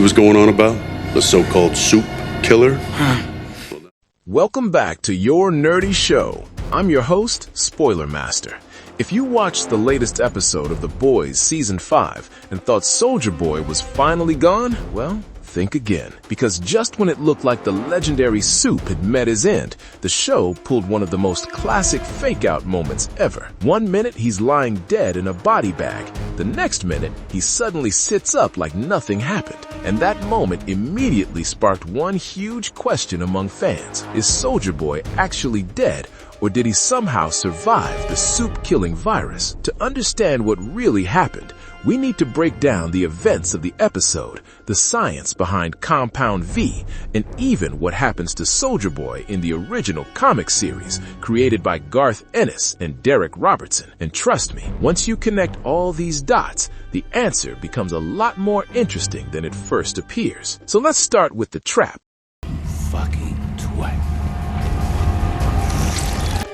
was going on about? The so-called soup killer? Welcome back to Your Nerdy Show. I'm your host, Spoiler Master. If you watched the latest episode of The Boys Season 5 and thought Soulja Boy was finally gone, well, think again. Because just when it looked like the legendary soup had met his end, the show pulled one of the most classic fake-out moments ever. 1 minute he's lying dead in a body bag. The next minute, he suddenly sits up like nothing happened. And that moment immediately sparked one huge question among fans. Is Soulja Boy actually dead, or did he somehow survive the soup-killing virus? To understand what really happened, we need to break down the events of the episode, the science behind Compound V, and even what happens to Soulja Boy in the original comic series created by Garth Ennis and Derek Robertson. And trust me, once you connect all these dots, the answer becomes a lot more interesting than it first appears. So let's start with the trap. Fucking twat.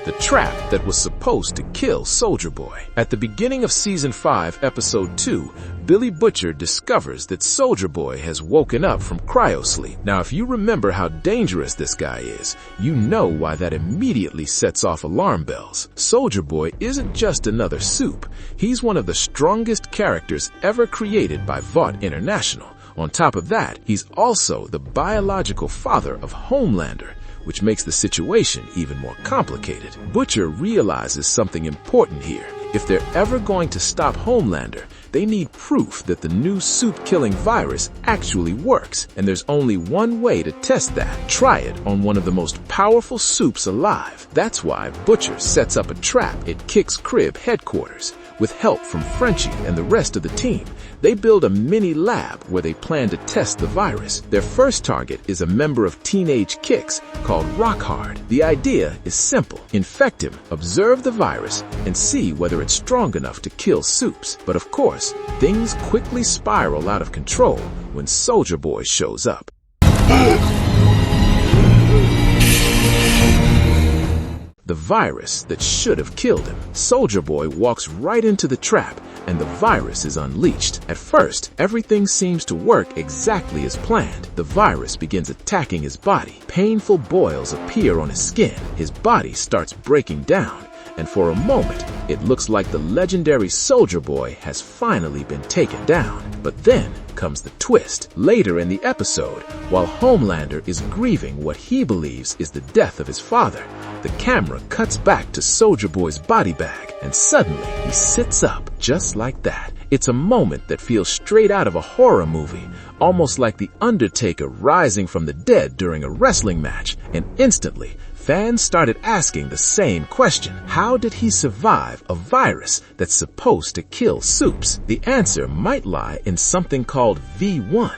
The trap that was supposed to kill Soulja Boy. At the beginning of Season 5, Episode 2, Billy Butcher discovers that Soulja Boy has woken up from cryosleep. Now, if you remember how dangerous this guy is, you know why that immediately sets off alarm bells. Soulja Boy isn't just another soup. He's one of the strongest characters ever created by Vought International. On top of that, he's also the biological father of Homelander, which makes the situation even more complicated. Butcher realizes something important here. If they're ever going to stop Homelander, they need proof that the new soup-killing virus actually works, and there's only one way to test that. Try it on one of the most powerful soups alive. That's why Butcher sets up a trap at Kick's crib headquarters. With help from Frenchie and the rest of the team, they build a mini lab where they plan to test the virus. Their first target is a member of Teenage Kicks called Rockhard. The idea is simple. Infect him, observe the virus, and see whether it's strong enough to kill soups. But of course, things quickly spiral out of control when Soulja Boy shows up. The virus that should have killed him. Soulja Boy walks right into the trap, and the virus is unleashed. At first, everything seems to work exactly as planned. The virus begins attacking his body. Painful boils appear on his skin. His body starts breaking down, and for a moment, it looks like the legendary Soulja Boy has finally been taken down. But then comes the twist. Later in the episode, while Homelander is grieving what he believes is the death of his father, the camera cuts back to Soulja Boy's body bag, and suddenly he sits up just like that. It's a moment that feels straight out of a horror movie, almost like The Undertaker rising from the dead during a wrestling match, and instantly, fans started asking the same question. How did he survive a virus that's supposed to kill soups? The answer might lie in something called V1.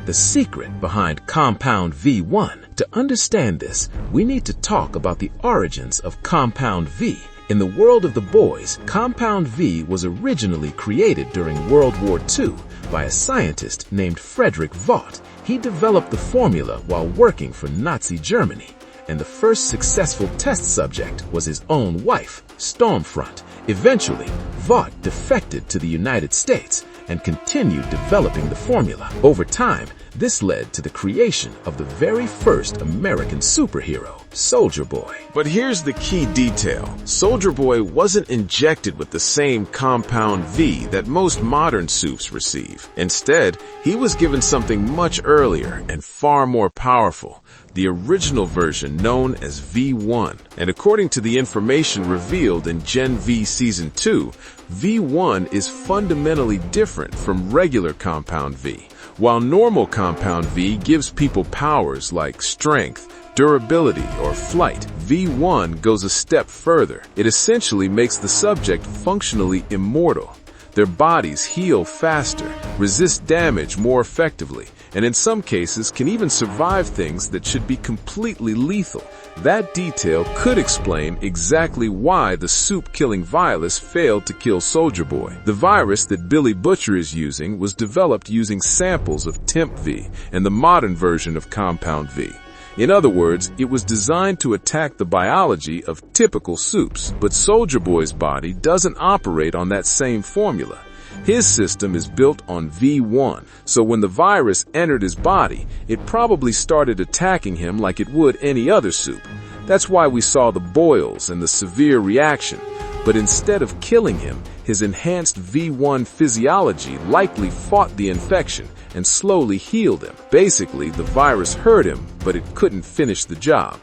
The secret behind Compound V1. To understand this, we need to talk about the origins of Compound V. In the world of The Boys, Compound V was originally created during World War II by a scientist named Frederick Vought. He developed the formula while working for Nazi Germany, and the first successful test subject was his own wife, Stormfront. Eventually, Vought defected to the United States and continued developing the formula. Over time, this led to the creation of the very first American superhero, Soulja Boy. But here's the key detail. Soulja Boy wasn't injected with the same Compound V that most modern soups receive. Instead, he was given something much earlier and far more powerful, the original version known as V1. And according to the information revealed in Gen V Season 2, V1 is fundamentally different from regular Compound V. While normal Compound V gives people powers like strength, durability, or flight, V1 goes a step further. It essentially makes the subject functionally immortal. Their bodies heal faster, resist damage more effectively, and in some cases can even survive things that should be completely lethal. That detail could explain exactly why the soup-killing virus failed to kill Soulja Boy. The virus that Billy Butcher is using was developed using samples of Temp V and the modern version of Compound V. In other words, it was designed to attack the biology of typical soups, but Soulja Boy's body doesn't operate on that same formula. His system is built on V1, so when the virus entered his body, it probably started attacking him like it would any other soup. That's why we saw the boils and the severe reaction. But instead of killing him, his enhanced V1 physiology likely fought the infection and slowly healed him. Basically, the virus hurt him, but it couldn't finish the job.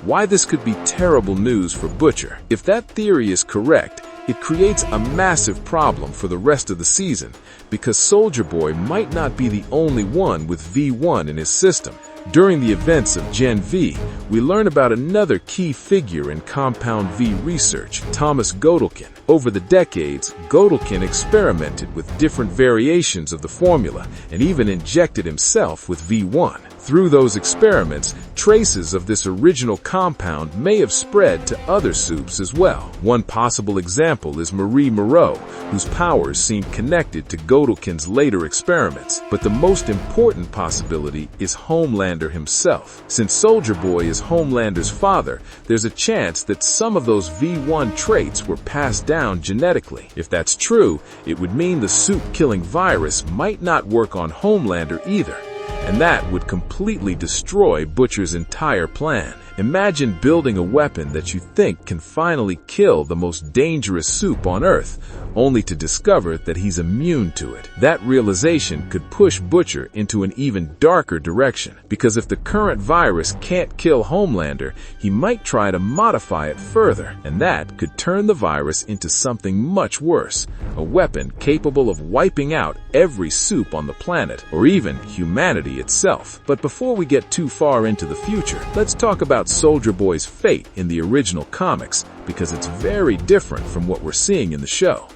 Why this could be terrible news for Butcher? If that theory is correct, it creates a massive problem for the rest of the season, because Soulja Boy might not be the only one with V1 in his system. During the events of Gen V, we learn about another key figure in Compound V research, Thomas Godelkin. Over the decades, Godelkin experimented with different variations of the formula and even injected himself with V1. Through those experiments, traces of this original compound may have spread to other soups as well. One possible example is Marie Moreau, whose powers seem connected to Godelkin's later experiments. But the most important possibility is Homelander himself. Since Soulja Boy is Homelander's father, there's a chance that some of those V1 traits were passed down genetically. If that's true, it would mean the soup-killing virus might not work on Homelander either. And that would completely destroy Butcher's entire plan. Imagine building a weapon that you think can finally kill the most dangerous soup on Earth, only to discover that he's immune to it. That realization could push Butcher into an even darker direction, because if the current virus can't kill Homelander, he might try to modify it further, and that could turn the virus into something much worse, a weapon capable of wiping out every soup on the planet, or even humanity itself. But before we get too far into the future, let's talk about Soulja Boy's fate in the original comics, because it's very different from what we're seeing in the show.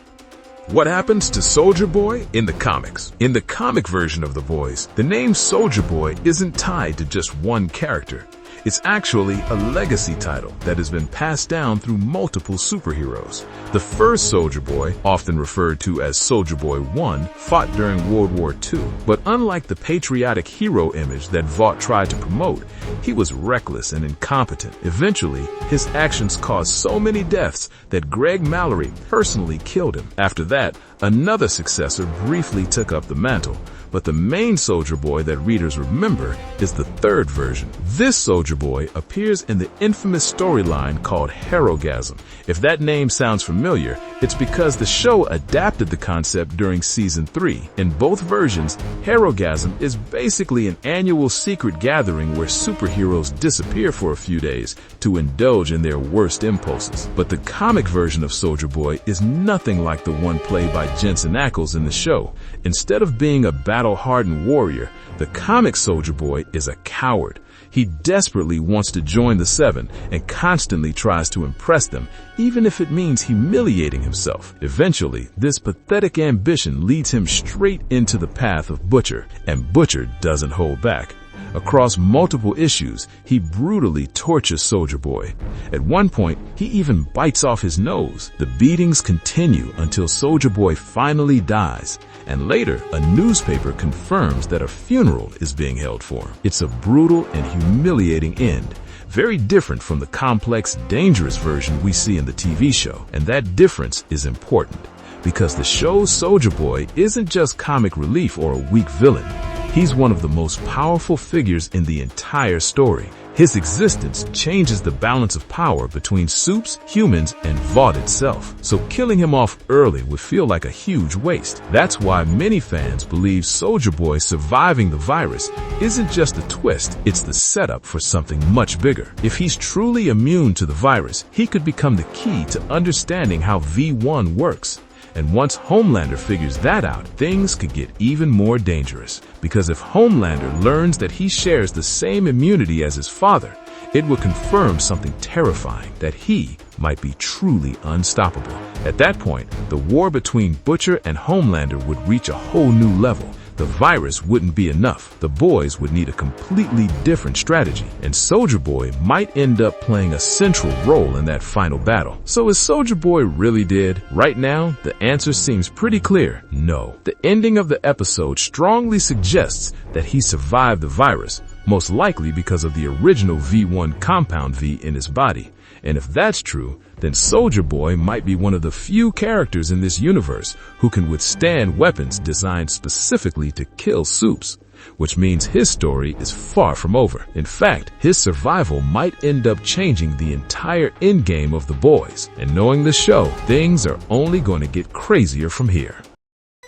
What happens to Soulja Boy in the comics? In the comic version of The Boys, the name Soulja Boy isn't tied to just one character. It's actually a legacy title that has been passed down through multiple superheroes. The first Soulja Boy, often referred to as Soulja Boy 1, fought during World War II. But unlike the patriotic hero image that Vought tried to promote, he was reckless and incompetent. Eventually, his actions caused so many deaths that Greg Mallory personally killed him. After that, another successor briefly took up the mantle. But the main Soulja Boy that readers remember is the third version. This Soulja Boy appears in the infamous storyline called Herogasm. If that name sounds familiar, it's because the show adapted the concept during Season 3. In both versions, Herogasm is basically an annual secret gathering where superheroes disappear for a few days to indulge in their worst impulses. But the comic version of Soulja Boy is nothing like the one played by Jensen Ackles in the show. Instead of being a battle-hardened warrior, the comic Soulja Boy is a coward. He desperately wants to join the Seven and constantly tries to impress them, even if it means humiliating himself. Eventually, this pathetic ambition leads him straight into the path of Butcher, and Butcher doesn't hold back. Across multiple issues, he brutally tortures Soulja Boy. At one point, he even bites off his nose. The beatings continue until Soulja Boy finally dies, and later, a newspaper confirms that a funeral is being held for him. It's a brutal and humiliating end, very different from the complex, dangerous version we see in the TV show. And that difference is important, because the show's Soulja Boy isn't just comic relief or a weak villain. He's one of the most powerful figures in the entire story. His existence changes the balance of power between Soups, humans, and Vought itself. So killing him off early would feel like a huge waste. That's why many fans believe Soulja Boy surviving the virus isn't just a twist, it's the setup for something much bigger. If he's truly immune to the virus, he could become the key to understanding how V1 works. And once Homelander figures that out, things could get even more dangerous. Because if Homelander learns that he shares the same immunity as his father, it will confirm something terrifying, that he might be truly unstoppable. At that point, the war between Butcher and Homelander would reach a whole new level. The virus wouldn't be enough. The boys would need a completely different strategy, and Soulja Boy might end up playing a central role in that final battle. So is Soulja Boy really dead? Right now, the answer seems pretty clear: no. The ending of the episode strongly suggests that he survived the virus, most likely because of the original V1 compound V in his body. And if that's true, then Soulja Boy might be one of the few characters in this universe who can withstand weapons designed specifically to kill Soups, which means his story is far from over. In fact, his survival might end up changing the entire endgame of the boys. And knowing the show, things are only going to get crazier from here.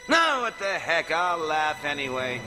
No, what the heck, I'll laugh anyway.